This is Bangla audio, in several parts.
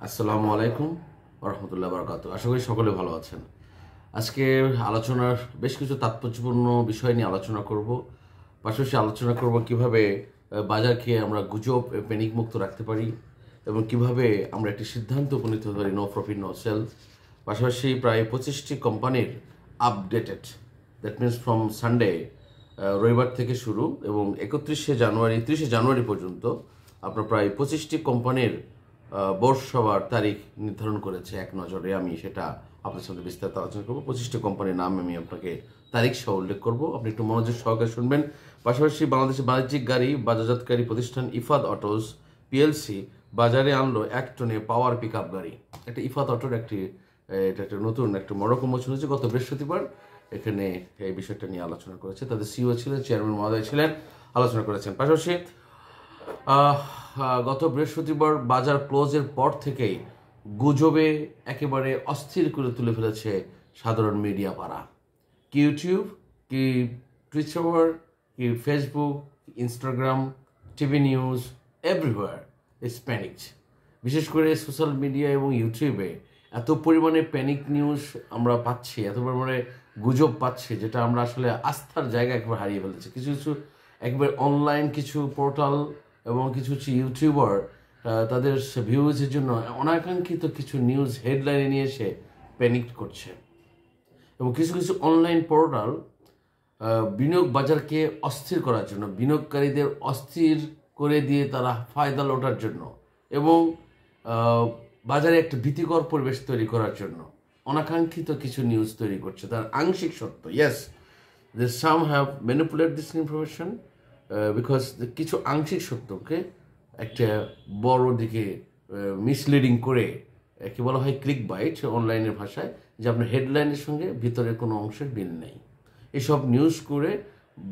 আসসালামু আলাইকুম ওরহমতুল্লাহ বারকাতু। আশা করি সকলে ভালো আছেন। আজকে আলোচনার বেশ কিছু তাৎপর্যপূর্ণ বিষয় নিয়ে আলোচনা করব। পাশাপাশি আলোচনা করব কিভাবে বাজারকে আমরা গুজব প্যানিক মুক্ত রাখতে পারি এবং কিভাবে আমরা একটি সিদ্ধান্ত উপনীত হতে পারি নো প্রফিট নো সেল। পাশাপাশি প্রায় 25টি কোম্পানির updated, that means from Sunday, রবিবার থেকে শুরু এবং 30 জানুয়ারি পর্যন্ত আপনার প্রায় 25টি কোম্পানির বোর্ড সভার তারিখ নির্ধারণ করেছে এক নজরে। আমি সেটা আপনার সাথে বিস্তারিত আলোচনা করবো। 25টি কোম্পানির নাম আমি আপনাকে তারিখ সহ উল্লেখ করবো, আপনি একটু মনোযোগ সহকারে শুনবেন। পাশাপাশি বাংলাদেশের বাণিজ্যিক গাড়ি বাজারজাতকারী প্রতিষ্ঠান ইফাদ অটোস পিএলসি বাজারে আনলো 1 টনে পাওয়ার পিক আপ গাড়ি। একটা ইফাদ অটোর এটা একটা নতুন একটা মরকম মোচন হয়েছে গত বৃহস্পতিবার। এখানে এই বিষয়টা নিয়ে আলোচনা করেছে, তাদের সিইও ছিলেন, চেয়ারম্যান মহোদয় ছিলেন, আলোচনা করেছেন। পাশাপাশি গত বৃহস্পতিবার বাজার ক্লোজের পর থেকেই গুজবে একেবারে অস্থির করে তুলে ফেলেছে সাধারণ মিডিয়া পাড়া। কি ইউটিউব, কি টুইটার, কি Facebook, Instagram, TV news, everywhere is panicked. বিশেষ করে সোশ্যাল মিডিয়া এবং ইউটিউবে এত পরিমাণে প্যানিক নিউজ আমরা পাচ্ছি, এত পরিমাণে গুজব পাচ্ছি, যেটা আমরা আসলে আস্থার জায়গা একবার হারিয়ে ফেলেছি। কিছু কিছু একবার অনলাইন কিছু পোর্টাল এবং কিছু কিছু ইউটিউবার তাদের ভিউজের জন্য অনাকাঙ্ক্ষিত কিছু নিউজ হেডলাইনে নিয়ে এসে প্যানিক করছে এবং কিছু কিছু অনলাইন পোর্টাল বিনিয়োগ বাজারকে অস্থির করার জন্য, বিনিয়োগকারীদের অস্থির করে দিয়ে তারা ফায়দা লোটার জন্য এবং বাজারে একটা ভীতিকর পরিবেশ তৈরি করার জন্য অনাকাঙ্ক্ষিত কিছু নিউজ তৈরি করছে। তার আংশিক সত্য, yes, they some have manipulate this information because কিছু আংশিক সত্যকে একটা বড় দিকে মিসলিডিং করে, কি বলা হয়, ক্লিক বাইট অনলাইনের ভাষায়, যে আপনার হেডলাইনের সঙ্গে ভিতরে কোনো অংশের মিল নেই। এসব নিউজ করে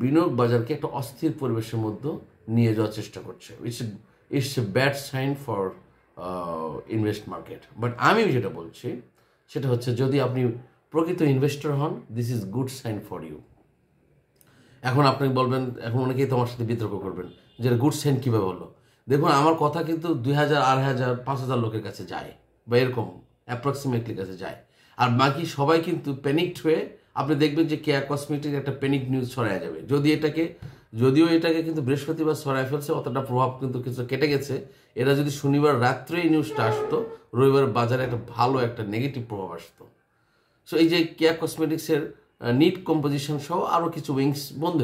বিনিয়োগ বাজারকে একটা অস্থির পরিবেশের মধ্যে নিয়ে যাওয়ার চেষ্টা করছে। It's a bad sign for invest market. But আমি যেটা বলছি সেটা হচ্ছে, যদি আপনি প্রকৃত ইনভেস্টর হন, this is good sign for you. এখন আপনি বলবেন, এখন অনেকেই তোমার সাথে বিতর্ক করবেন যে গুড সাইন কীভাবে হলো। দেখুন, আমার কথা কিন্তু 2000, 2500, 5000 লোকের কাছে যায় বা এরকম অ্যাপ্রক্সিমেটলি কাছে যায়, আর বাকি সবাই কিন্তু প্যানিকড হয়ে, আপনি দেখবেন যে কেয়া কসমেটিক একটা প্যানিক নিউজ ছড়ায় যাবে। যদিও এটাকে কিন্তু বৃহস্পতিবার ছড়ায় ফেলছে, অতটা প্রভাব কিন্তু কিছু কেটে গেছে। এরা যদি শনিবার রাত্রে এই নিউজটা আসতো, রবিবার বাজারে একটা ভালো একটা নেগেটিভ প্রভাব আসতো। সো এই যে কেয়া কসমেটিক্সের নিট কম্পোজিশন সহ আরও কিছু উইংস বন্ধ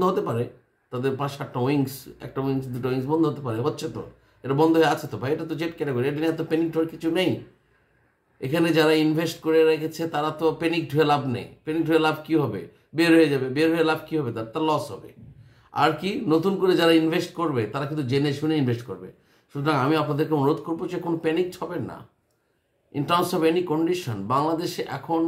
হতে পারে, তাদের 5-7টা উইংস, একটা উইংস, 2টা উইংস বন্ধ হতে পারে, হচ্ছে তো, এটা বন্ধ হয়ে আছে তো ভাই, এটা তো জেড ক্যাটাগরি, এটা নিয়ে তো প্যানিকড হওয়ার কিছু নেই। এখানে যারা ইনভেস্ট করে রেখেছে তারা তো প্যানিকড হয়ে লাভ নেই। প্যানিকড হয়ে লাভ কী হবে? বের হয়ে যাবে। বের হয়ে লাভ কী হবে? তার লস হবে। আর কি, নতুন করে যারা ইনভেস্ট করবে তারা কিন্তু জেনে শুনে ইনভেস্ট করবে। সুতরাং আমি আপনাদেরকে অনুরোধ করবো যে কোনো প্যানিকড হবেন না in terms of any condition. বাংলাদেশে এখন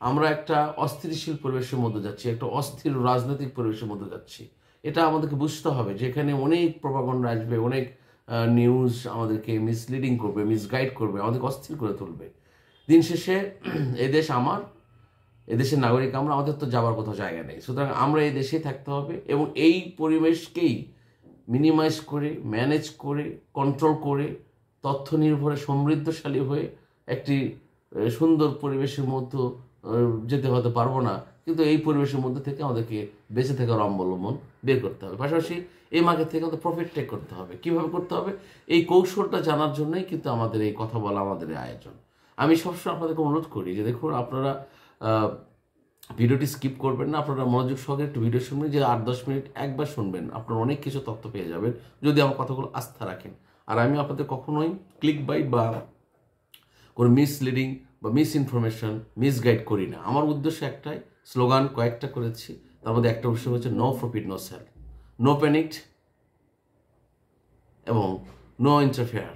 আমরা একটা অস্থিতিশীল পরিবেশের মধ্যে যাচ্ছি, একটা অস্থির রাজনৈতিক পরিবেশের মধ্যে যাচ্ছি। এটা আমাদেরকে বুঝতে হবে যে এখানে অনেক প্রপাগান্ডা আসবে, অনেক নিউজ আমাদেরকে মিসলিডিং করবে, মিসগাইড করবে, আমাদেরকে অস্থির করে তুলবে। দিন শেষে এদেশ আমার, এদেশের নাগরিক আমরা, আমাদের তো যাবার কোথাও জায়গা নেই। সুতরাং আমরা এই দেশেই থাকতে হবে এবং এই পরিবেশকেই মিনিমাইজ করে, ম্যানেজ করে, কন্ট্রোল করে, তথ্য নির্ভরে সমৃদ্ধশালী হয়ে একটি সুন্দর পরিবেশের মধ্যে যেতে হতে পারবো না, কিন্তু এই পরিবেশের মধ্যে থেকে আমাদেরকে বেঁচে থাকার অবলম্বন বের করতে হবে। পাশাপাশি এই মার্কেট থেকে আমাদের প্রফিট টেক করতে হবে। কীভাবে করতে হবে এই কৌশলটা জানার জন্যই কিন্তু আমাদের এই কথা বলা, আমাদের এই আয়োজন। আমি সবসময় আপনাদেরকে অনুরোধ করি যে দেখুন, আপনারা ভিডিওটি স্কিপ করবেন না, আপনারা মনোযোগ সহকারে একটু ভিডিও শুনবেন, যে 8-10 মিনিট একবার শুনবেন, আপনারা অনেক কিছু তথ্য পেয়ে যাবেন যদি আমার কথাগুলো আস্থা রাখেন। আর আমি আপনাদের কখনোই ক্লিক বাইট বা কোনো মিসলিডিং বা মিস ইনফরমেশন, মিসগাইড করি না। আমার উদ্দেশ্য একটাই, স্লোগান কয়েকটা করেছি, তার মধ্যে একটা বিষয় হচ্ছে no profit no sell, no panicked এবং নো ইন্টারফেয়ার।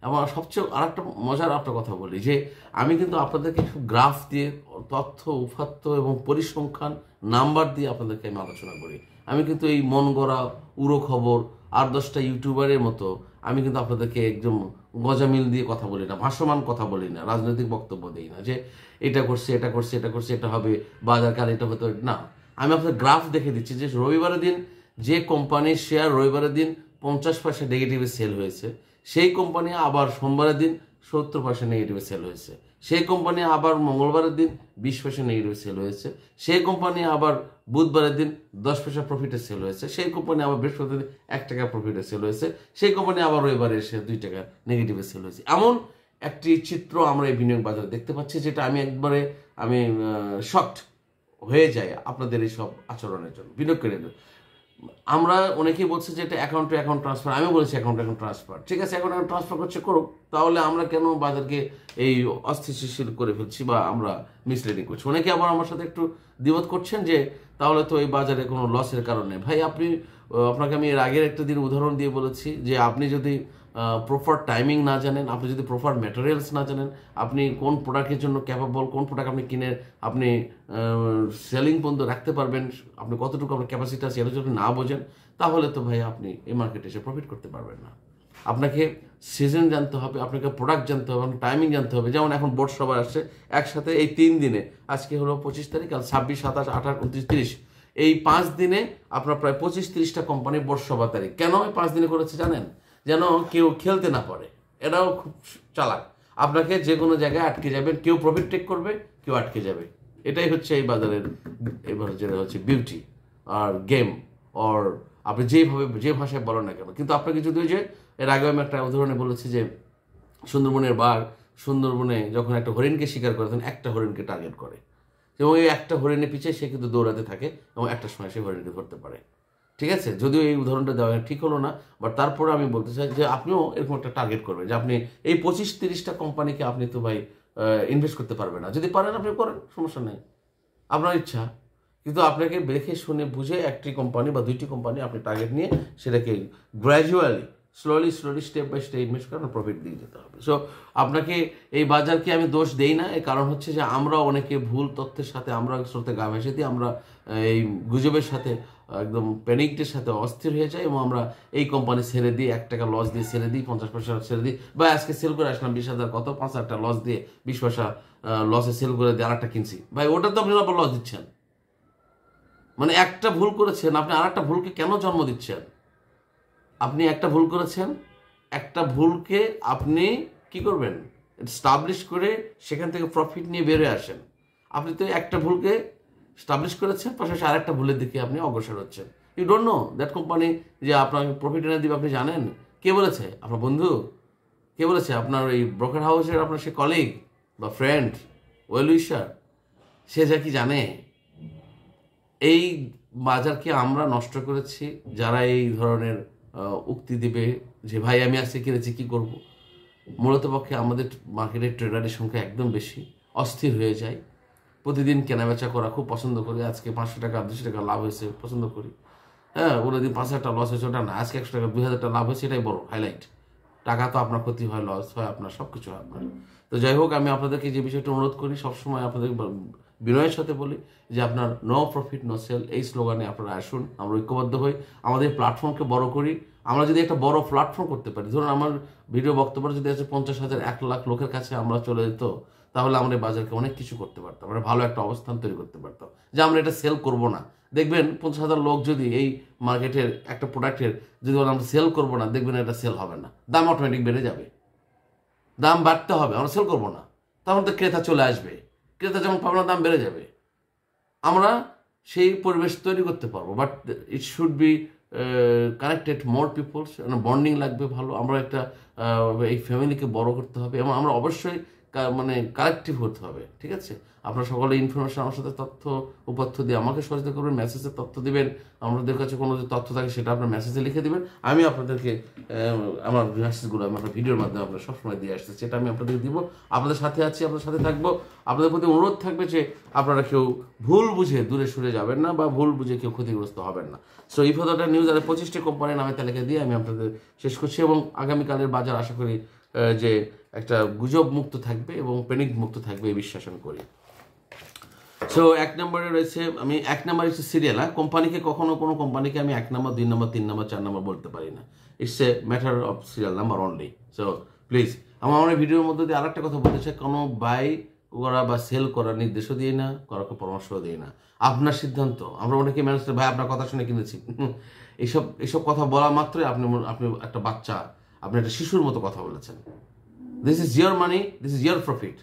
এবং সবচেয়ে আর একটা মজার একটা কথা বলি, যে আমি কিন্তু আপনাদেরকে গ্রাফ দিয়ে, তথ্য, উপাত্ত এবং পরিসংখ্যান নাম্বার দিয়ে আপনাদেরকে আমি আলোচনা করি। আমি কিন্তু এই মন গড়া উড়ো খবর 8-10টা ইউটিউবারের মতো আমি কিন্তু আপনাদেরকে একদম গজামিল দিয়ে কথা বলি না, ভাসমান কথা বলি না, রাজনৈতিক বক্তব্য দিই না যে এটা করছে, এটা করছে, এটা করছে, এটা হবে, বাজার কাল এটা হতে না। আমি আপনাদের গ্রাফ দেখে দিচ্ছি যে রবিবারের দিন যে কোম্পানির শেয়ার রবিবারের দিন 50 পয়সা নেগেটিভে সেল হয়েছে, সেই কোম্পানি আবার সোমবারের দিন 70% নেগেটিভে সেল হয়েছে। সেই কোম্পানি আবার মঙ্গলবারের দিন 20% নেগেটিভে সেল হয়েছে। সেই কোম্পানি আবার বুধবারের দিন 10 পয়সা প্রফিটে সেল হয়েছে। সেই কোম্পানি আবার বৃহস্পতিবার দিন 1 টাকা প্রফিটে সেল হয়েছে। সেই কোম্পানি আবার রবিবারে এসে 2 টাকা নেগেটিভে সেল হয়েছে। এমন একটি চিত্র আমরা এই বিনিয়োগ বাজারে দেখতে পাচ্ছি, যেটা আমি শকড হয়ে যাই আপনাদের এই সব আচরণের জন্য। বিনিয়োগকারীদের আমরা অনেকেই বলছে যে এটা অ্যাকাউন্ট টু অ্যাকাউন্ট ট্রান্সফার, আমি বলেছি অ্যাকাউন্ট টু অ্যাকাউন্ট ট্রান্সফার, ঠিক আছে, অ্যাকাউন্ট ট্রান্সফার করছে করুক, তাহলে আমরা কেন বাজারকে এই অস্থিতিশীল করে ফেলছি বা আমরা মিসলিডিং করছি? অনেকে আবার আমার সাথে একটু দ্বিমত করছেন যে তাহলে তো এই বাজারে কোনো লসের কারণে। ভাই আপনাকে আমি এর আগের একটা দিন উদাহরণ দিয়ে বলেছি যে আপনি যদি প্রপার টাইমিং না জানেন, আপনি যদি প্রপার ম্যাটেরিয়ালস না জানেন, আপনি কোন প্রোডাক্টের জন্য ক্যাপাবল, কোন প্রোডাক্ট আপনি কিনে আপনি সেলিং পর্যন্ত রাখতে পারবেন, আপনি কতটুকু আপনার ক্যাপাসিটি আছে, এটা যদি না বোঝেন, তাহলে তো ভাই আপনি এই মার্কেটে এসে প্রফিট করতে পারবেন না। আপনাকে সিজন জানতে হবে, আপনাকে প্রোডাক্ট জানতে হবে, আপনাকে টাইমিং জানতে হবে। যেমন এখন বোর্ড সভা আসছে একসাথে এই 3 দিনে, আজকে হলো 25 তারিখ, কাল 26, 27, 28, 29, 30, এই 5 দিনে আপনার প্রায় 25-30টা কোম্পানি বোর্ড সভা তারিখ। কেন এই 5 দিনে করেছে জানেন? যেন কেউ খেলতে না পারে। এরাও খুব চালাক, আপনাকে যে কোনো জায়গায় আটকে যাবেন, কেউ প্রফিট টেক করবে, কেউ আটকে যাবে। এটাই হচ্ছে এই বাজারের এবারে যেটা হচ্ছে বিউটি আর গেম, আর আপনি যে ভাষায় বলেন না কেন। কিন্তু আপনাকে যদি ওই যে এর আগে আমি একটা উদাহরণে বলেছি যে সুন্দরবনে যখন একটা হরিণকে শিকার করে, তখন একটা হরিণকে টার্গেট করে এবং এই একটা হরিণের পিছিয়ে সে কিন্তু দৌড়াতে থাকে এবং একটা সময় সে হরিণকে ধরতে পারে। ঠিক আছে, যদিও এই উদাহরণটা দেওয়া ঠিক হলো না, বাট তারপরে আমি বলতে চাই যে আপনিও এরকম একটা টার্গেট করবেন যে আপনি এই 25-30টা কোম্পানিকে আপনি তো ভাই ইনভেস্ট করতে পারবেন না। যদি পারেন আপনি করেন, সমস্যা নেই, আপনার ইচ্ছা। কিন্তু আপনাকে দেখে শুনে বুঝে একটি কোম্পানি বা 2টি কোম্পানি আপনি টার্গেট নিয়ে সেটাকে gradually slowly step by step invest করে প্রফিট দিয়ে যেতে হবে। সো আপনাকে এই বাজারকে আমি দোষ দেই না, এর কারণ হচ্ছে যে আমরা অনেকে ভুল তথ্যের সাথে আমরা স্রোতে গা ভেসে দিই, আমরা এই গুজবের সাথে একদম প্যানিকটের সাথে অস্থির হয়ে যাই এবং আমরা এই কোম্পানি ছেড়ে দিই, 1 টাকা লস দিয়ে ছেড়ে দিই, 50 পয়সা ছেড়ে দিই, বা আজকে সেল করে আসলাম 20,000 কত 5,000 টাকা লস দিয়ে 20 পয়সা লসে সেল করে দিয়ে আরেকটা কিনছি। ভাই ওটা তো আপনি আবার লস দিচ্ছেন, মানে একটা ভুল করেছেন আপনি আরেকটা ভুলকে কেন জন্ম দিচ্ছেন? আপনি একটা ভুল করেছেন, একটা ভুলকে আপনি কি করবেন, স্টাবলিশ করে সেখান থেকে প্রফিট নিয়ে বেরোয় আসেন। আপনি তো একটা ভুলকে স্টাবলিশ করেছেন, পাশাপাশি আরেকটা ভুলের দিকে আপনি অগ্রসর হচ্ছেন। You don't know that company যে আপনাকে প্রফিট এনে দিবে, আপনি জানেন? কে বলেছে? আপনার বন্ধু? কে বলেছে? আপনার এই ব্রোকার হাউসের আপনার সে কলিগ বা ফ্রেন্ড, ওয়েল উইশার, সে যা কি জানে? এই বাজারকে আমরা নষ্ট করেছি। যারা এই ধরনের উক্তি দিবে যে ভাই আমি আজকে কিনেছি কি করব, মূলত পক্ষে আমাদের মার্কেটের ট্রেডারের সংখ্যা একদম বেশি, অস্থির হয়ে যায়। প্রতিদিন কেনাবেচা করা খুব পছন্দ করি। আজকে 500 টাকা 200 টাকা লাভ হয়েছে পছন্দ করি, হ্যাঁ, ওদিন 5,000 টাকা লস হয়েছে ওটা না, আজকে 100 টাকা 2,000 টাকা লাভ হয়েছে, এটাই বড় হাইলাইট। টাকা তো আপনার ক্ষতি হয়, লস হয় আপনার, সব কিছু হয় আপনার। তো যাই হোক, আমি আপনাদেরকে যে বিষয়টা অনুরোধ করি, সবসময় আপনাদের বিনয়ের সাথে বলি যে আপনার নো প্রফিট নো সেল, এই স্লোগানে আপনারা আসুন, আমরা ঐক্যবদ্ধ হই, আমাদের প্ল্যাটফর্মকে বড় করি। আমরা যদি একটা বড় প্ল্যাটফর্ম করতে পারি, ধরুন আমার ভিডিও বক্তব্য যদি আছে 50,000 1 লাখ লোকের কাছে আমরা চলে যেত, তাহলে আমরা বাজারকে অনেক কিছু করতে পারতাম, আমরা ভালো একটা অবস্থান তৈরি করতে পারতাম যে আমরা এটা সেল করবো না। দেখবেন 50,000 লোক যদি এই মার্কেটের একটা প্রোডাক্টের যদি আমরা সেল করবো না, দেখবেন এটা সেল হবে না, দাম অটোমেটিক বেড়ে যাবে, দাম বাড়তে হবে, আমরা সেল করবো না, তখন তো ক্রেতা চলে আসবে, ক্রেতা যখন পাবো না দাম বেড়ে যাবে, আমরা সেই পরিবেশ তৈরি করতে পারবো। But it should be connected more peoples, bonding লাগবে ভালো, আমরা একটা এই ফ্যামিলিকে বড় করতে হবে এবং আমরা অবশ্যই মানে কালেক্টিভ হতে হবে। ঠিক আছে, আপনারা সকলে ইনফরমেশন আমার সাথে তথ্য উপাত্য দিয়ে আমাকে সচেতন করবেন, মেসেজে তথ্য দিবেন, আমাদের কাছে কোনো যে তথ্য থাকে সেটা আপনার মেসেজে লিখে দিবেন, আমি আপনাদেরকে আমার মেসেজগুলো আমি আপনার ভিডিওর মাধ্যমে আপনার সবসময় দিয়ে আসতেছি, সেটা আমি আপনাদেরকে দিব, আপনাদের সাথে আছি, আপনাদের সাথে থাকবো। আপনাদের প্রতি অনুরোধ থাকবে যে আপনারা কেউ ভুল বুঝে দূরে সরে যাবেন না বা ভুল বুঝে কেউ ক্ষতিগ্রস্ত হবেন না। সো এই ফটোটা নিউজ আর 25টি কোম্পানির নামে তালিকা দিয়ে আমি আপনাদের শেষ করছি এবং আগামীকালের বাজার আশা করি যে একটা গুজব মুক্ত থাকবে এবং প্যানিক মুক্ত থাকবে এই বিশ্বাস আমি করি। সো 1 নম্বরে রয়েছে, আমি 1 নম্বর হচ্ছে সিরিয়াল। কোম্পানিকে কখনো কোনো কোম্পানিকে আমি 1 নম্বর 2 নম্বর 3 নম্বর 4 নম্বর বলতে পারি না, it's a matter of serial number only. So please আমার ভিডিওর মধ্যে দিয়ে আরেকটা কথা বলতে চাই, কোনো বাই করা বা সেল করার নির্দেশও দিয়ে না, করাকে পরামর্শও দিয়ে না, আপনার সিদ্ধান্ত। আমরা অনেকে মানুষের ভাই আপনার কথা শুনে কিনেছি, এইসব কথা বলা মাত্রই আপনি একটা বাচ্চা, আপনি একটা শিশুর মতো কথা বলেছেন। This is your money, this is your profit.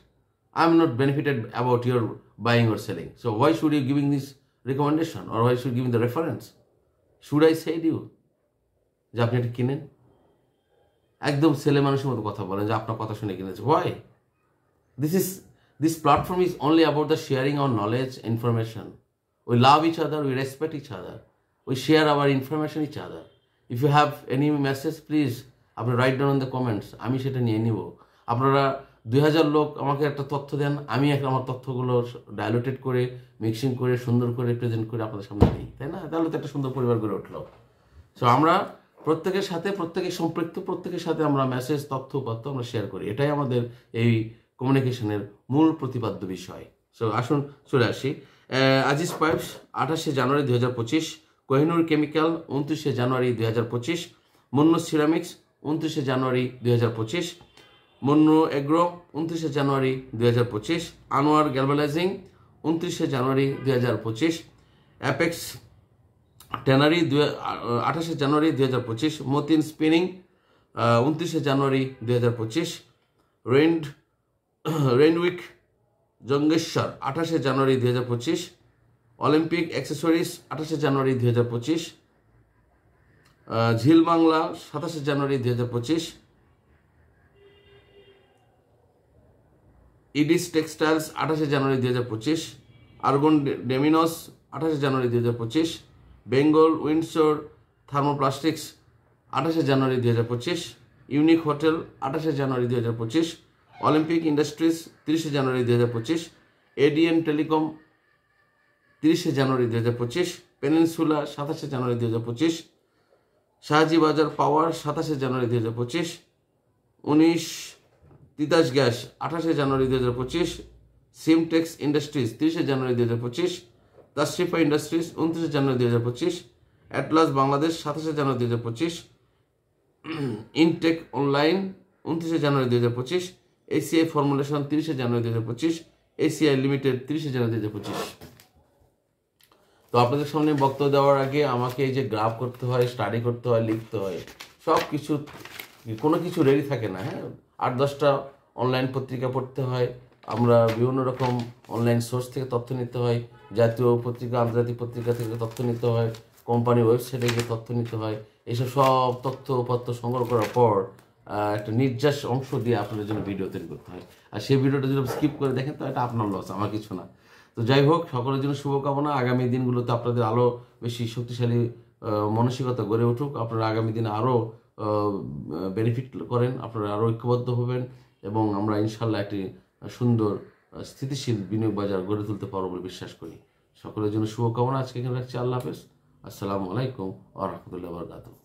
I'm not benefited about your buying or selling. So why should you giving this recommendation, or why should you give the reference? Should I say to you যে আপনি এটা কিনেন? একদম ছেলে মানুষের মতো কথা বলেন যে আপনার কথা শুনে কিনেছে। Why? This platform is only about the sharing our knowledge, information. We love each other, we respect each other, we share our information each other. If you have any message, please আপনি write down in the comments, আমি সেটা নিয়ে নিব। আপনারা 2000 লোক আমাকে একটা তথ্য দেন, আমি আমার তথ্যগুলো ডাইলুটেড করে মিক্সিং করে সুন্দর করে প্রেজেন্ট করে আপনাদের সামনে দিই, তাই না? তাহলে তো একটা সুন্দর পরিবার গড়ে উঠলো। সো আমরা প্রত্যেকের সাথে, প্রত্যেকের সম্পৃক্ত, প্রত্যেকের সাথে আমরা মেসেজ, তথ্য আমরা শেয়ার করি। এটাই আমাদের এই কমিউনিকেশনের মূল প্রতিপাদ্য বিষয়। সো আসুন চলে আসি। আজিজ পাইপস 28 জানুয়ারি 2025, কোহিনুর কেমিক্যাল 29 জানুয়ারি 2025, মুন্নু সিরামিক্স 29 জানুয়ারি 2025, মুন্নু এগ্রো 29 জানুয়ারি 2025, আনোয়ার গ্যালভানাইজিং 29 জানুয়ারি 2025, অ্যাপেক্স ট্যানারি 28 জানুয়ারি 2025, মতিন স্পিনিং 29 জানুয়ারি 2025, রেনউইক জঙ্গেশ্বর 28 জানুয়ারি 2025, অলিম্পিক অ্যাক্সেসরিজ 28 জানুয়ারি 2025, ঝিল বাংলা 27 জানুয়ারি 2025, ইডিস টেক্সটাইলস 28 জানুয়ারি 2025, আর্গন ডেমিনস 28 জানুয়ারি 2025, বেঙ্গল উইন্ডসর থার্মোপ্লাস্টিক্স 28 জানুয়ারি 2025, ইউনিক হোটেল 28 জানুয়ারি 2025, অলিম্পিক ইন্ডাস্ট্রিজ 30 জানুয়ারি 2025, এডিএন টেলিকম 30 জানুয়ারি 2025, পেনিনসুলা 27 জানুয়ারি 2025, শাহজি বাজার পাওয়ার 27 জানুয়ারি 2025, 19 তিতাস গ্যাস 28 জানুয়ারি 2025, সিমটেক্স ইন্ডাস্ট্রিজ 30 জানুয়ারি 2025, তাশরিফা ইন্ডাস্ট্রিজ 29 জানুয়ারি 2025, অ্যাটলাস বাংলাদেশ 27 জানুয়ারি 2025, ইনটেক অনলাইন 29 জানুয়ারি 2025, এসিআই ফর্মুলেশন 30 জানুয়ারি 2025, এসিআই লিমিটেড 30 জানুয়ারি 2025। তো আপনাদের সামনে বক্তব্য দেওয়ার আগে আমাকে এই যে গ্রাফ করতে হয়, স্টাডি করতে হয়, লিখতে হয়, সব কিছু, কোনো কিছু রেডি থাকে না। হ্যাঁ, 8-10টা অনলাইন পত্রিকা পড়তে হয়, আমরা বিভিন্ন রকম অনলাইন সোর্স থেকে তথ্য নিতে হয়, জাতীয় পত্রিকা, আন্তর্জাতিক পত্রিকা থেকে তথ্য নিতে হয়, কোম্পানির ওয়েবসাইটে গিয়ে তথ্য নিতে হয়। এইসব সব তথ্যপত্র সংগ্রহ করার পর একটা নির্যাস অংশ দিয়ে আপনাদের জন্য ভিডিও তৈরি করতে হয়। আর সেই ভিডিওটা যদি স্কিপ করে দেখেন তো এটা আপনার লস, আমার কিছু না। তো যাই হোক, সকলের জন্য শুভকামনা। আগামী দিনগুলোতে আপনাদের আরও বেশি শক্তিশালী মানসিকতা গড়ে উঠুক, আপনারা আগামী দিনে আরও বেনিফিট করেন, আপনারা আরও ঐক্যবদ্ধ হবেন এবং আমরা ইনশাল্লাহ একটি সুন্দর স্থিতিশীল বিনিয়োগ বাজার গড়ে তুলতে পারবো বলে বিশ্বাস করি। সকলের জন্য শুভকামনা। আজকে এখানে রাখছি। আল্লাহ হাফেজ। আসসালামু আলাইকুম ওয়া রাহমাতুল্লাহি ওয়া বারাকাতুহু।